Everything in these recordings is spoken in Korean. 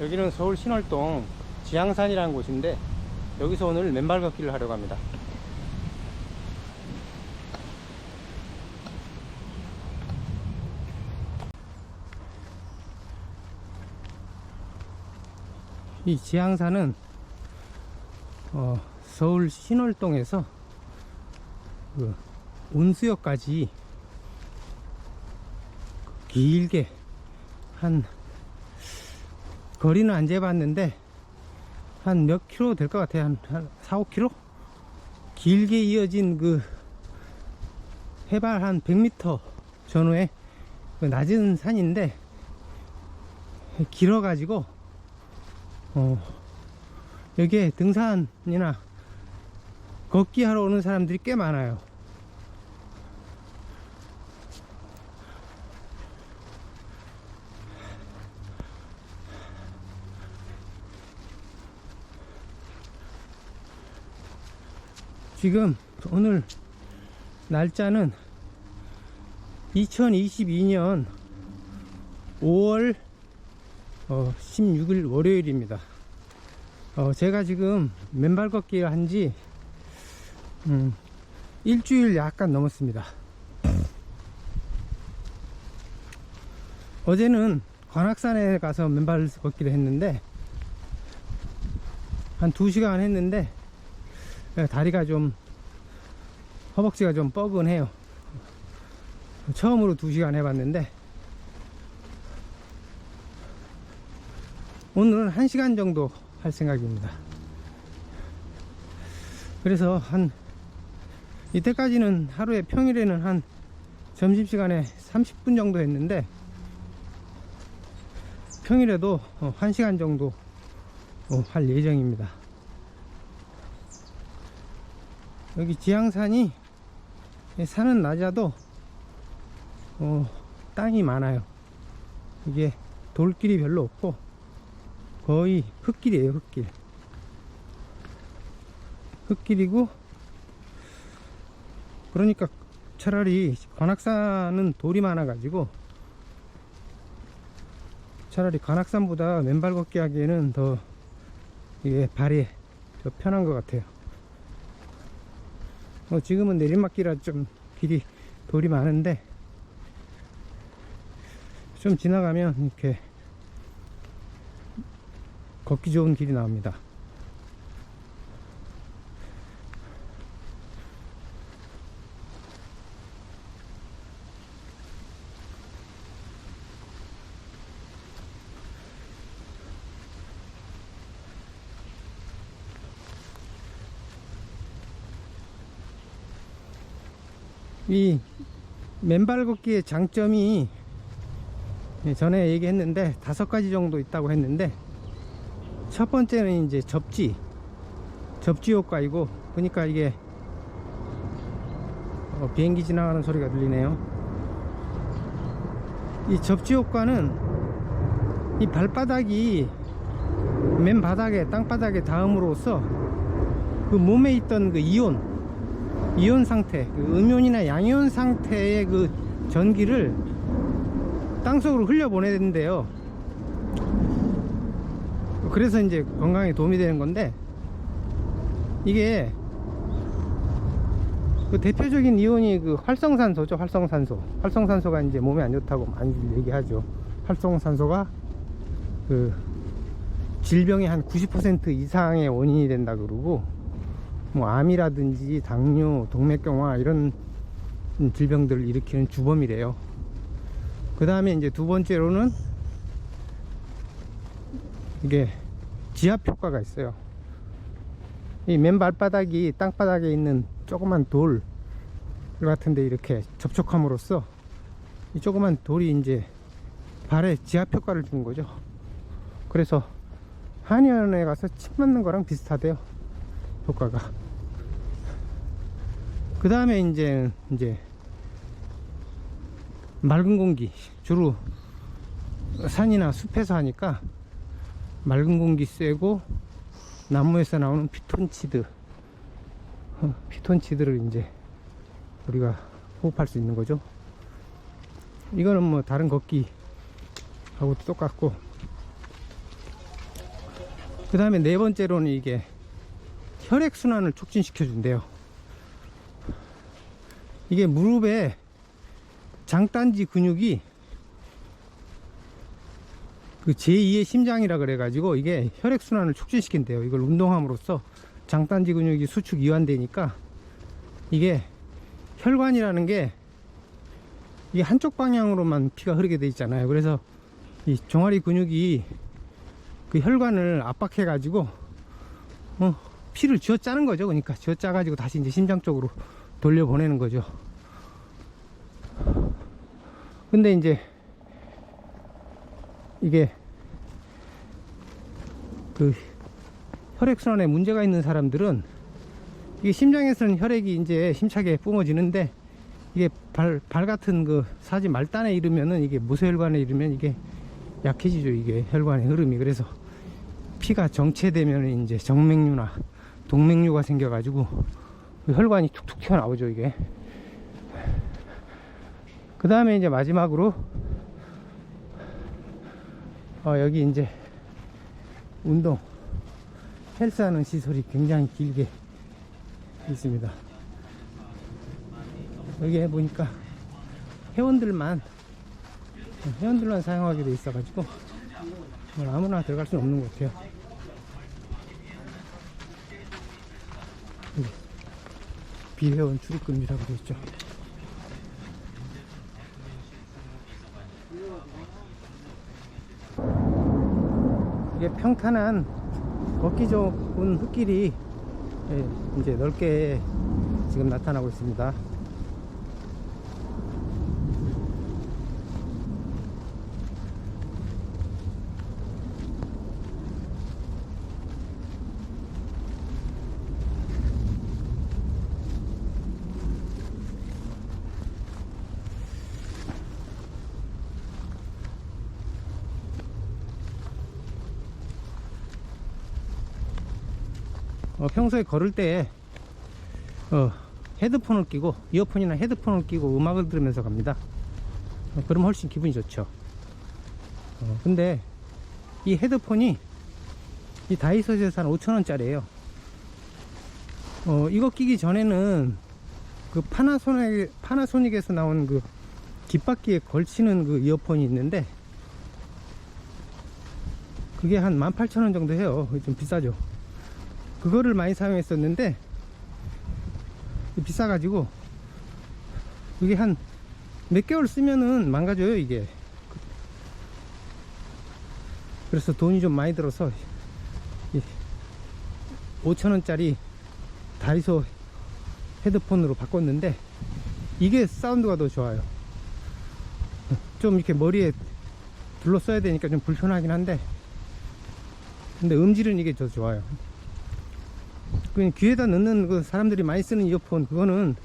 여기는 서울 신월동 지향산이라는 곳인데 여기서 오늘 맨발 걷기를 하려고 합니다. 이 지향산은 서울 신월동에서 그 온수역까지 길게 한 거리는 안 재봤는데 한 몇 킬로 될 것 같아요. 한 4, 5킬로? 길게 이어진 그 해발 한 100m 전후에 그 낮은 산인데 길어가지고 여기에 등산이나 걷기 하러 오는 사람들이 꽤 많아요. 지금 오늘 날짜는 2022년 5월 16일 월요일입니다. 제가 지금 맨발 걷기 한지 일주일 약간 넘었습니다. 어제는 관악산에 가서 맨발 걷기를 했는데 한 2시간 했는데 다리가 좀 허벅지가 좀 뻐근해요. 처음으로 2시간 해봤는데 오늘은 1시간 정도 할 생각입니다. 그래서 한 이때까지는 하루에 평일에는 한 점심시간에 30분 정도 했는데 평일에도 1시간 정도 할 예정입니다. 여기 지향산이 산은 낮아도 땅이 많아요. 이게 돌길이 별로 없고 거의 흙길이에요. 흙길이고 그러니까 차라리 관악산은 돌이 많아 가지고 차라리 관악산보다 맨발 걷기 하기에는 더 이게 발이 더 편한 것 같아요. 지금은 내리막길이라 좀 길이 돌이 많은데 좀 지나가면 이렇게 걷기 좋은 길이 나옵니다. 이 맨발 걷기의 장점이 전에 얘기했는데 5가지 정도 있다고 했는데 첫 번째는 이제 접지 효과이고 보니까 이게 비행기 지나가는 소리가 들리네요. 이 접지 효과는 이 발바닥이 맨바닥에 땅바닥에 닿음으로써 그 몸에 있던 그 이온 상태, 그 음이온이나 양이온 상태의 그 전기를 땅속으로 흘려보내야 된대요. 그래서 이제 건강에 도움이 되는 건데 이게 그 대표적인 이온이 그 활성산소죠. 활성산소가 이제 몸에 안 좋다고 많이 얘기하죠. 활성산소가 그 질병의 한 90% 이상의 원인이 된다 그러고 뭐 암이라든지 당뇨, 동맥경화 이런 질병들을 일으키는 주범이래요. 그 다음에 이제 두 번째로는 이게 지압 효과가 있어요. 이 맨발바닥이 땅바닥에 있는 조그만 돌 같은데 이렇게 접촉함으로써 이 조그만 돌이 이제 발에 지압 효과를 주는 거죠. 그래서 한의원에 가서 침 맞는 거랑 비슷하대요, 효과가. 그 다음에 이제 맑은 공기, 주로 산이나 숲에서 하니까 맑은 공기 쐬고 나무에서 나오는 피톤치드를 이제 우리가 호흡할 수 있는 거죠. 이거는 뭐 다른 걷기 하고 똑같고 그 다음에 네 번째로는 이게 혈액순환을 촉진시켜 준대요. 이게 무릎에 장딴지 근육이 그 제2의 심장이라 그래가지고 이게 혈액순환을 촉진시킨대요. 이걸 운동함으로써 장딴지 근육이 수축 이완되니까 이게 혈관이라는 게 이게 한쪽 방향으로만 피가 흐르게 돼 있잖아요. 그래서 이 종아리 근육이 그 혈관을 압박해 가지고 피를 쥐어 짜는 거죠. 그러니까 쥐어 짜 가지고 다시 이제 심장 쪽으로 돌려 보내는 거죠. 근데 이제 이게 그 혈액순환에 문제가 있는 사람들은 이게 심장에서는 혈액이 이제 힘차게 뿜어지는데 이게 발 같은 그 사지 말단에 이르면은 이게 모세혈관에 이르면 이게 약해지죠. 이게 혈관의 흐름이. 그래서 피가 정체되면 이제 정맥류나 동맥류가 생겨가지고 혈관이 툭툭 튀어나오죠. 이게. 그 다음에 이제 마지막으로 여기 이제 운동 헬스하는 시설이 굉장히 길게 있습니다. 여기에 보니까 회원들만 사용하게 돼 있어 가지고 아무나 들어갈 수는 없는 것 같아요. 비회원 출입금지라고 되어 있죠. 이게 평탄한 걷기 좋은 흙길이 이제 넓게 지금 나타나고 있습니다. 평소에 걸을 때 헤드폰을 끼고 이어폰이나 헤드폰을 끼고 음악을 들으면서 갑니다. 그러면 훨씬 기분이 좋죠. 근데 이 헤드폰이 이 다이소에서 한 5,000원짜리예요. 이거 끼기 전에는 그 파나소닉에서 나온 그 깃바퀴에 걸치는 그 이어폰이 있는데 그게 한 18,000원 정도 해요. 좀 비싸죠. 그거를 많이 사용했었는데 비싸가지고 이게 한 몇 개월 쓰면은 망가져요 이게. 그래서 돈이 좀 많이 들어서 5,000원짜리 다이소 헤드폰으로 바꿨는데 이게 사운드가 더 좋아요. 좀 이렇게 머리에 둘러써야 되니까 좀 불편하긴 한데 근데 음질은 이게 더 좋아요. 그냥 귀에다 넣는 그 사람들이 많이 쓰는 이어폰 그거는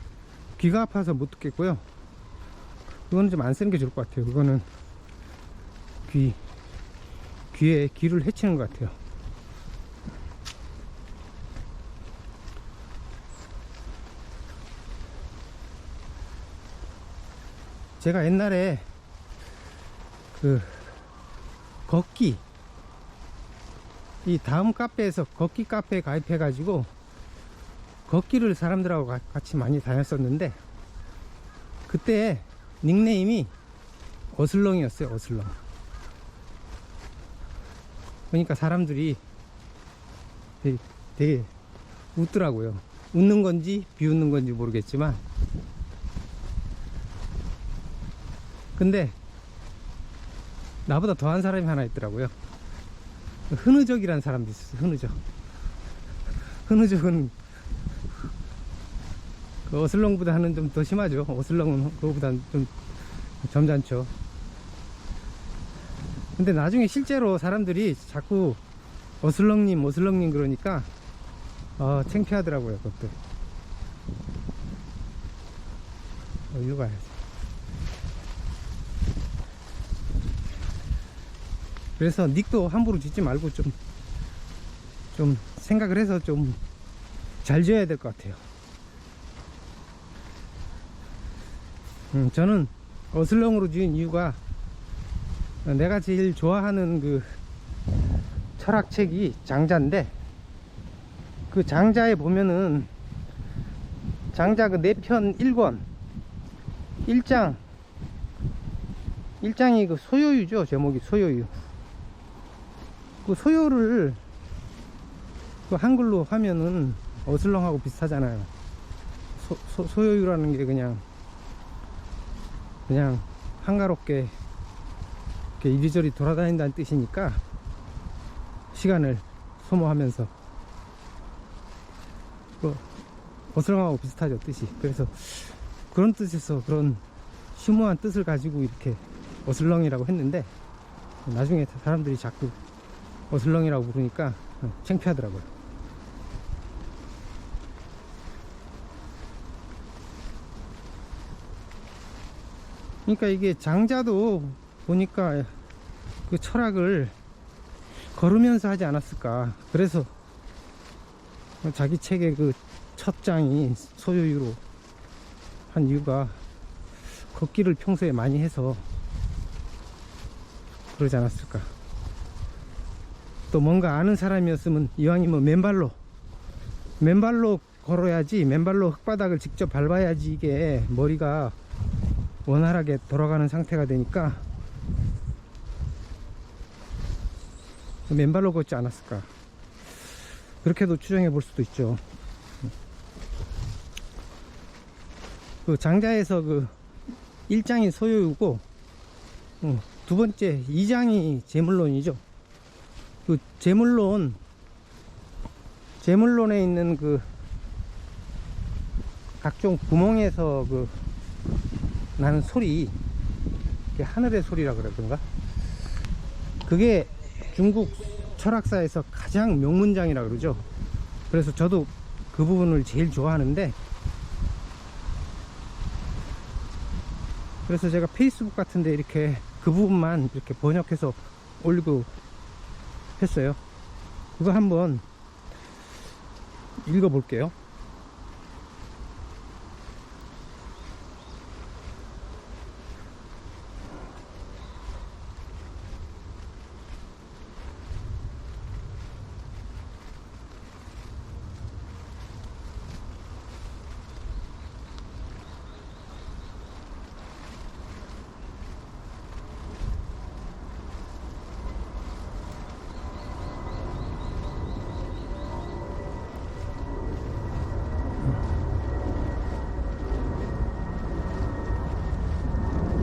귀가 아파서 못 듣겠고요. 그거는 좀 안 쓰는 게 좋을 것 같아요. 그거는 귀를 해치는 것 같아요. 제가 옛날에 그 걷기 이 다음 카페에서 걷기 카페에 가입해 가지고 걷기를 사람들하고 같이 많이 다녔었는데 그때 닉네임이 어슬렁이었어요. 어슬렁. 그러니까 사람들이 되게 웃더라고요. 웃는 건지 비웃는 건지 모르겠지만 근데 나보다 더한 사람이 하나 있더라고요. 흔우적이라는 사람도 있었어요. 흔우적. 흔우적은 그 어슬렁보다는 좀 더 심하죠. 어슬렁은 그거보다는 좀 점잖죠. 근데 나중에 실제로 사람들이 자꾸 어슬렁님 그러니까 창피하더라고요. 그것도. 이리로 가야지. 그래서 닉도 함부로 짓지 말고 좀 생각을 해서 좀 잘 지어야 될 것 같아요. 저는 어슬렁으로 지은 이유가 내가 제일 좋아하는 그 철학책이 장자인데, 그 장자에 보면은 장자 그 4편 1권 1장이 그 소요유죠. 제목이 소요유. 그 소요를 그 한글로 하면은 어슬렁하고 비슷하잖아요. 소요유라는 게 그냥 한가롭게 이렇게 이리저리 돌아다닌다는 뜻이니까 시간을 소모하면서 그 어슬렁하고 비슷하죠, 뜻이. 그래서 그런 뜻에서 그런 심오한 뜻을 가지고 이렇게 어슬렁이라고 했는데, 나중에 사람들이 자꾸 어슬렁이라고 부르니까 창피하더라고요. 그러니까 이게 장자도 보니까 그 철학을 걸으면서 하지 않았을까. 그래서 자기 책의 그 첫 장이 소요유로 한 이유가 걷기를 평소에 많이 해서 그러지 않았을까. 또 뭔가 아는 사람이었으면 이왕이면 맨발로 걸어야지, 맨발로 흙바닥을 직접 밟아야지 이게 머리가 원활하게 돌아가는 상태가 되니까 맨발로 걷지 않았을까. 그렇게도 추정해 볼 수도 있죠. 그 장자에서 그 1장이 소요유고, 두 번째 2장이 제물론이죠. 그 제물론에 있는 그 각종 구멍에서 그 나는 소리, 하늘의 소리라 그러던가, 그게 중국 철학사에서 가장 명문장이라 그러죠. 그래서 저도 그 부분을 제일 좋아하는데, 그래서 제가 페이스북 같은데 이렇게 그 부분만 이렇게 번역해서 올리고 했어요. 그거 한번 읽어 볼게요.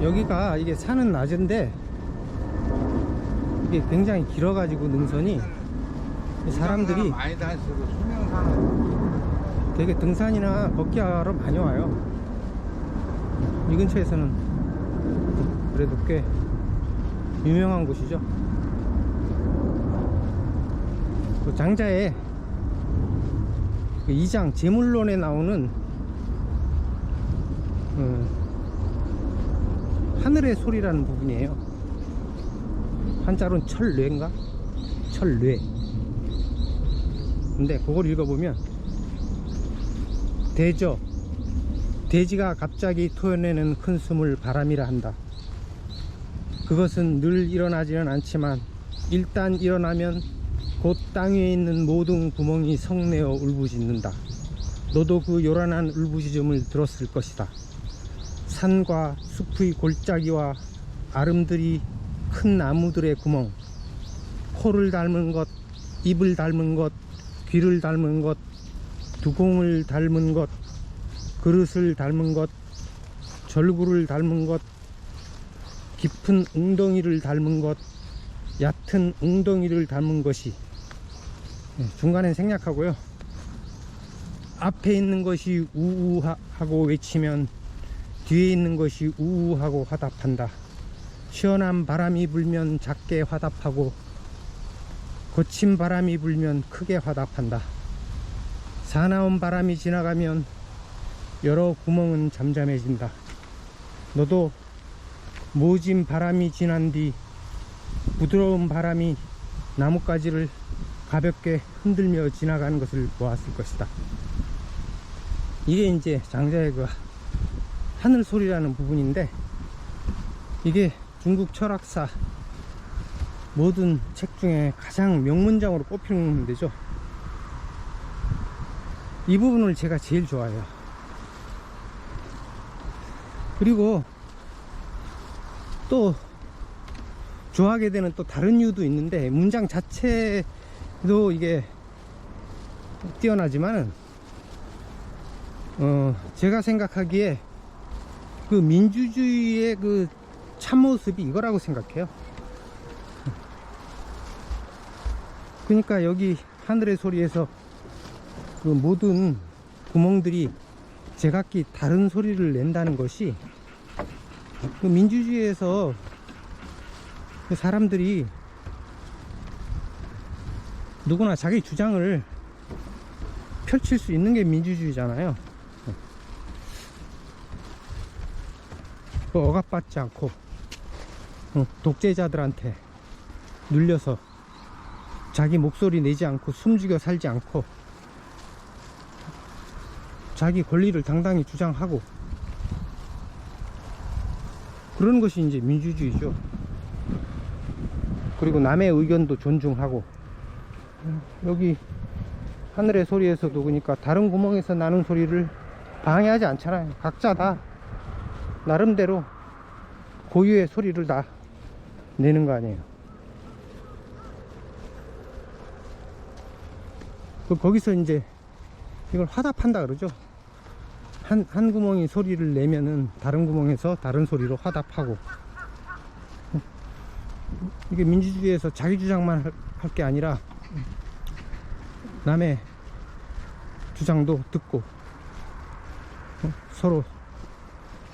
여기가 이게 산은 낮은데 이게 굉장히 길어가지고 능선이 사람들이 많이 다니시고 수명산은 되게 등산이나 걷기 하러 많이 와요. 이 근처에서는 그래도 꽤 유명한 곳이죠. 그 장자에 그 2장 제물론에 나오는 하늘의 소리라는 부분이에요. 한자로는 철뇌인가? 철뇌. 근데 그걸 읽어보면, 돼지가 갑자기 토해내는 큰 숨을 바람이라 한다. 그것은 늘 일어나지는 않지만 일단 일어나면 곧 땅 위에 있는 모든 구멍이 성내어 울부짖는다. 너도 그 요란한 울부짖음을 들었을 것이다. 산과 숲의 골짜기와 아름드리 큰 나무들의 구멍, 코를 닮은 것, 입을 닮은 것, 귀를 닮은 것, 두공을 닮은 것, 그릇을 닮은 것, 절구를 닮은 것, 깊은 웅덩이를 닮은 것, 얕은 웅덩이를 닮은 것이. 중간엔 생략하고요. 앞에 있는 것이 우우하고 외치면 뒤에 있는 것이 우우하고 화답한다. 시원한 바람이 불면 작게 화답하고 거친 바람이 불면 크게 화답한다. 사나운 바람이 지나가면 여러 구멍은 잠잠해진다. 너도 모진 바람이 지난 뒤 부드러운 바람이 나뭇가지를 가볍게 흔들며 지나가는 것을 보았을 것이다. 이게 이제 장자의 그 하늘 소리라는 부분인데, 이게 중국 철학사 모든 책 중에 가장 명문장으로 꼽히는 데죠. 이 부분을 제가 제일 좋아해요. 그리고 또 좋아하게 되는 또 다른 이유도 있는데, 문장 자체도 이게 뛰어나지만은 제가 생각하기에 그 민주주의의 그 참모습이 이거라고 생각해요. 그러니까 여기 하늘의 소리에서 그 모든 구멍들이 제각기 다른 소리를 낸다는 것이, 그 민주주의에서 그 사람들이 누구나 자기 주장을 펼칠 수 있는 게 민주주의잖아요. 억압받지 않고 독재자들한테 눌려서 자기 목소리 내지 않고 숨죽여 살지 않고 자기 권리를 당당히 주장하고, 그런 것이 이제 민주주의죠. 그리고 남의 의견도 존중하고, 여기 하늘의 소리에서도 그러니까 다른 구멍에서 나는 소리를 방해하지 않잖아요. 각자 다 나름대로 고유의 소리를 다 내는 거 아니에요. 거기서 이제 이걸 화답한다 그러죠. 한 구멍이 소리를 내면은 다른 구멍에서 다른 소리로 화답하고, 이게 민주주의에서 자기 주장만 할 게 아니라 남의 주장도 듣고 서로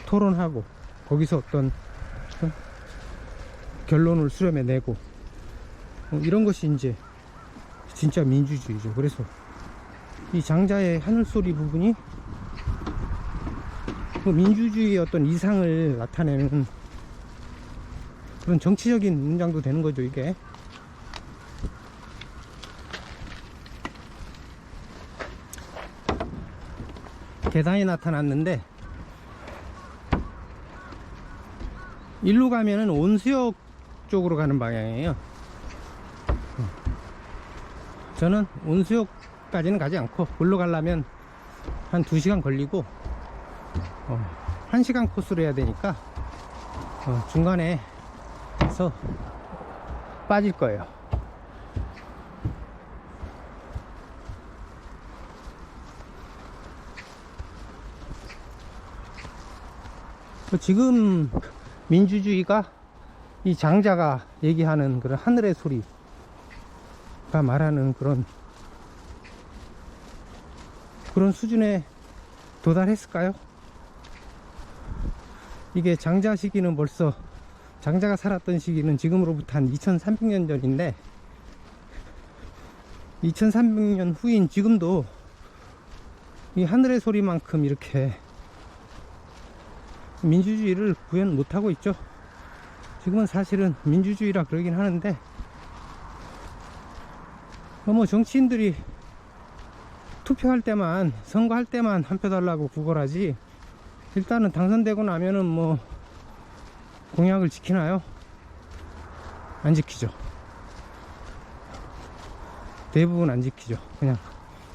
토론하고, 거기서 어떤 결론을 수렴해내고, 이런 것이 이제 진짜 민주주의죠. 그래서 이 장자의 하늘소리 부분이 그 민주주의의 어떤 이상을 나타내는 그런 정치적인 문장도 되는 거죠, 이게. 계단이 나타났는데, 일로 가면은 온수역 쪽으로 가는 방향이에요. 저는 온수역까지는 가지 않고, 글로 가려면 한 2시간 걸리고 1시간 코스로 해야 되니까 중간에서 빠질 거예요. 지금 민주주의가 이 장자가 얘기하는 그런 하늘의 소리가 말하는 그런 수준에 도달했을까요? 이게 장자 시기는 벌써, 장자가 살았던 시기는 지금으로부터 한 2300년 전인데, 2300년 후인 지금도 이 하늘의 소리만큼 이렇게 민주주의를 구현 못하고 있죠. 지금은 사실은 민주주의라 그러긴 하는데, 뭐 정치인들이 투표할 때만, 선거할 때만 한 표 달라고 구걸하지, 일단은 당선되고 나면은 뭐 공약을 지키나요? 안 지키죠. 대부분 안 지키죠. 그냥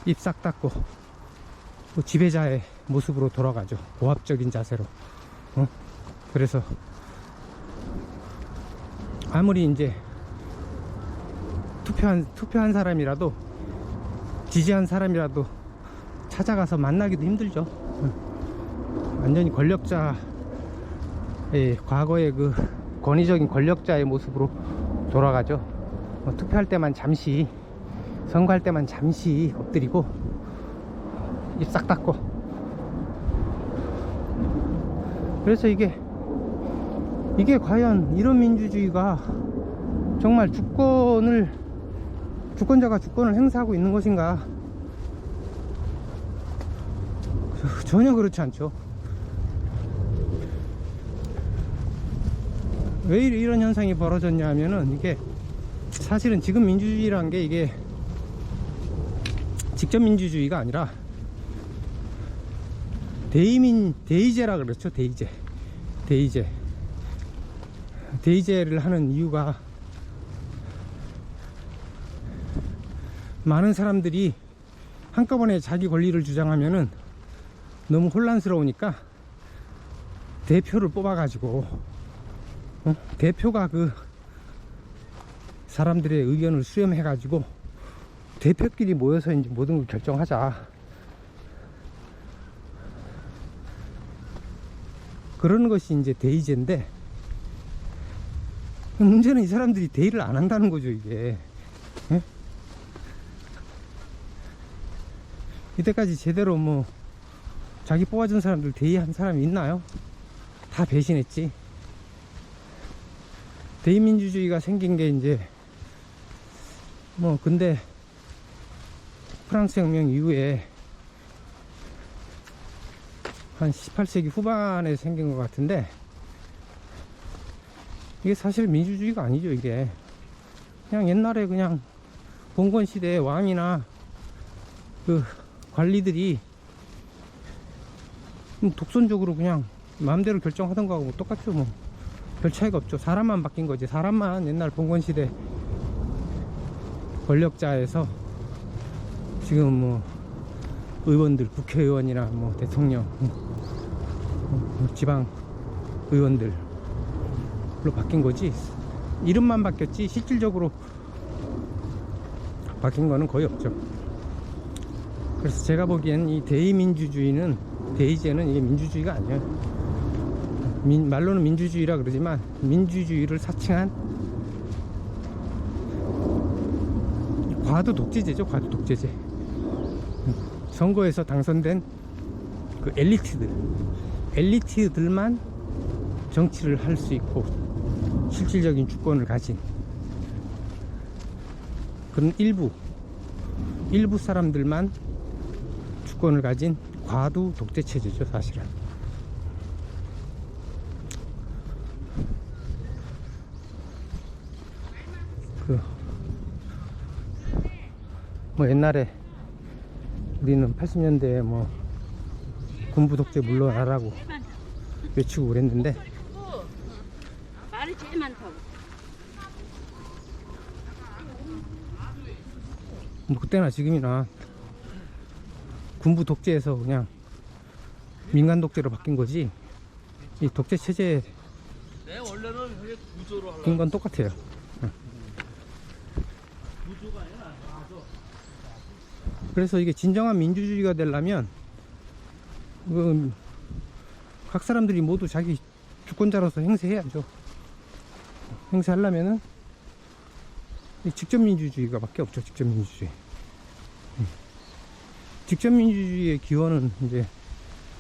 입 싹 닫고 뭐 지배자의 모습으로 돌아가죠. 고압적인 자세로. 그래서 아무리 이제 투표한 사람이라도, 지지한 사람이라도 찾아가서 만나기도 힘들죠. 완전히 권력자의, 과거의 그 권위적인 권력자의 모습으로 돌아가죠. 투표할 때만 잠시, 선거할 때만 잠시 엎드리고 입 싹 닫고. 그래서 이게 과연 이런 민주주의가 정말 주권자가 주권을 행사하고 있는 것인가? 전혀 그렇지 않죠. 왜 이런 현상이 벌어졌냐 하면은, 이게 사실은 지금 민주주의란 게 이게 직접 민주주의가 아니라 대의제라 그렇죠. 대의제를 하는 이유가, 많은 사람들이 한꺼번에 자기 권리를 주장하면은 너무 혼란스러우니까 대표를 뽑아가지고 대표가 그 사람들의 의견을 수렴해가지고 대표끼리 모여서 이제 모든 걸 결정하자. 그러는 것이 이제 대의제인데, 문제는 이 사람들이 대의를 안 한다는 거죠, 이게. 예? 이때까지 제대로 뭐 자기 뽑아준 사람들 대의한 사람이 있나요? 다 배신했지. 대의민주주의가 생긴 게 이제 뭐 근데 프랑스 혁명 이후에 한 18세기 후반에 생긴 것 같은데, 이게 사실 민주주의가 아니죠. 이게 그냥 옛날에 그냥 봉건 시대의 왕이나 그 관리들이 독선적으로 그냥 마음대로 결정하던 거하고 뭐 똑같죠. 뭐 별 차이가 없죠. 사람만 바뀐 거지. 사람만 옛날 봉건 시대 권력자에서 지금 뭐 의원들, 국회의원이나 뭐 대통령, 지방 의원들로 바뀐 거지. 이름만 바뀌었지 실질적으로 바뀐 거는 거의 없죠. 그래서 제가 보기엔 이 대의민주주의는, 대의제는 이게 민주주의가 아니에요. 말로는 민주주의라 그러지만 민주주의를 사칭한 과도 독재제죠. 과도 독재제. 선거에서 당선된 그 엘리트들만 정치를 할 수 있고 실질적인 주권을 가진 그런 일부 사람들만 주권을 가진 과도 독재 체제죠, 사실은. 뭐 옛날에 우리는 80년대에 뭐 군부 독재 물러나라고 외치고 그랬는데, 말이 제일 많다고. 뭐 그때나 지금이나 군부 독재에서 그냥 민간 독재로 바뀐 거지, 이 독재 체제의 건 똑같아요. 그래서 이게 진정한 민주주의가 되려면 각 사람들이 모두 자기 주권자로서 행세해야죠. 행세하려면은 직접민주주의가 밖에 없죠. 직접민주주의. 직접민주주의의 기원은 이제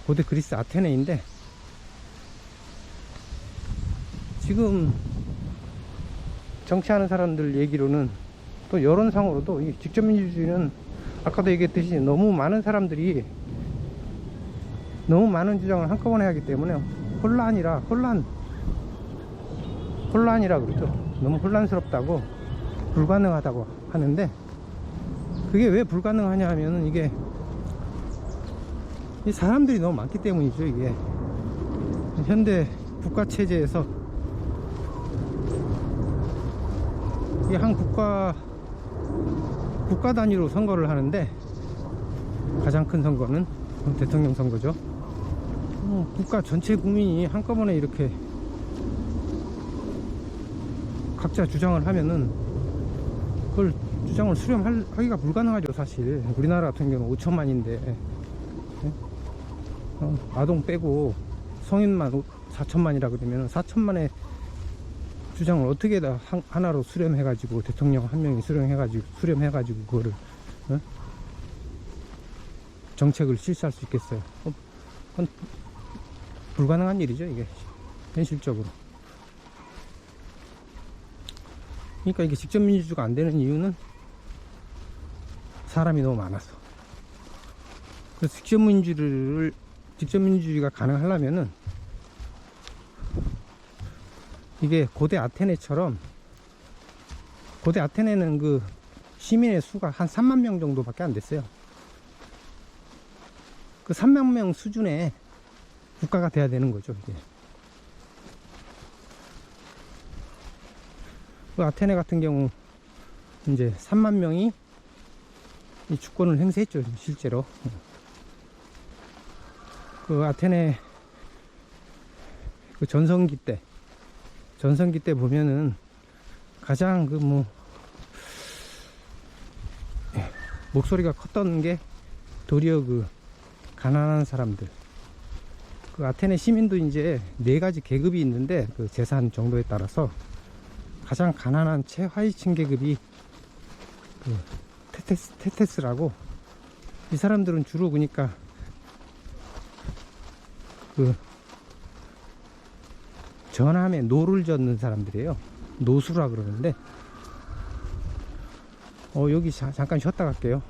고대 그리스 아테네인데, 지금 정치하는 사람들 얘기로는 또 여론상으로도 이 직접민주주의는 아까도 얘기했듯이 너무 많은 사람들이 너무 많은 주장을 한꺼번에 하기 때문에 혼란이라 그러죠. 너무 혼란스럽다고, 불가능하다고 하는데, 그게 왜 불가능하냐 하면은 이게 이 사람들이 너무 많기 때문이죠. 이게 현대 국가 체제에서 이 한 국가 단위로 선거를 하는데, 가장 큰 선거는 대통령 선거죠. 국가 전체 국민이 한꺼번에 이렇게 각자 주장을 하면은 그걸 주장을 수렴하기가 불가능하죠. 사실 우리나라 같은 경우는 5천만인데 아동 빼고 성인만 4천만이라 그러면 4천만의 주장을 어떻게 다 하나로 수렴해가지고, 대통령 한 명이 수렴해가지고 그거를 정책을 실시할 수 있겠어요? 그건 불가능한 일이죠, 이게 현실적으로. 그러니까 이게 직접민주주의가 안 되는 이유는 사람이 너무 많아서. 그래서 직접민주주의가 가능하려면은 이게 고대 아테네처럼, 고대 아테네는 그 시민의 수가 한 3만 명 정도밖에 안 됐어요. 그 3만 명 수준의 국가가 돼야 되는 거죠, 이게. 그 아테네 같은 경우 이제 3만 명이 이 주권을 행사했죠, 실제로. 그 아테네 그 전성기 때 보면은 가장 그 뭐 목소리가 컸던 게 도리어 그 가난한 사람들. 그 아테네 시민도 이제 4가지 계급이 있는데 그 재산 정도에 따라서 가장 가난한 최하위층 계급이 그 테테스라고, 이 사람들은 주로 그러니까 그 전함에 노를 젓는 사람들이에요. 노수라 그러는데 여기 잠깐 쉬었다 갈게요.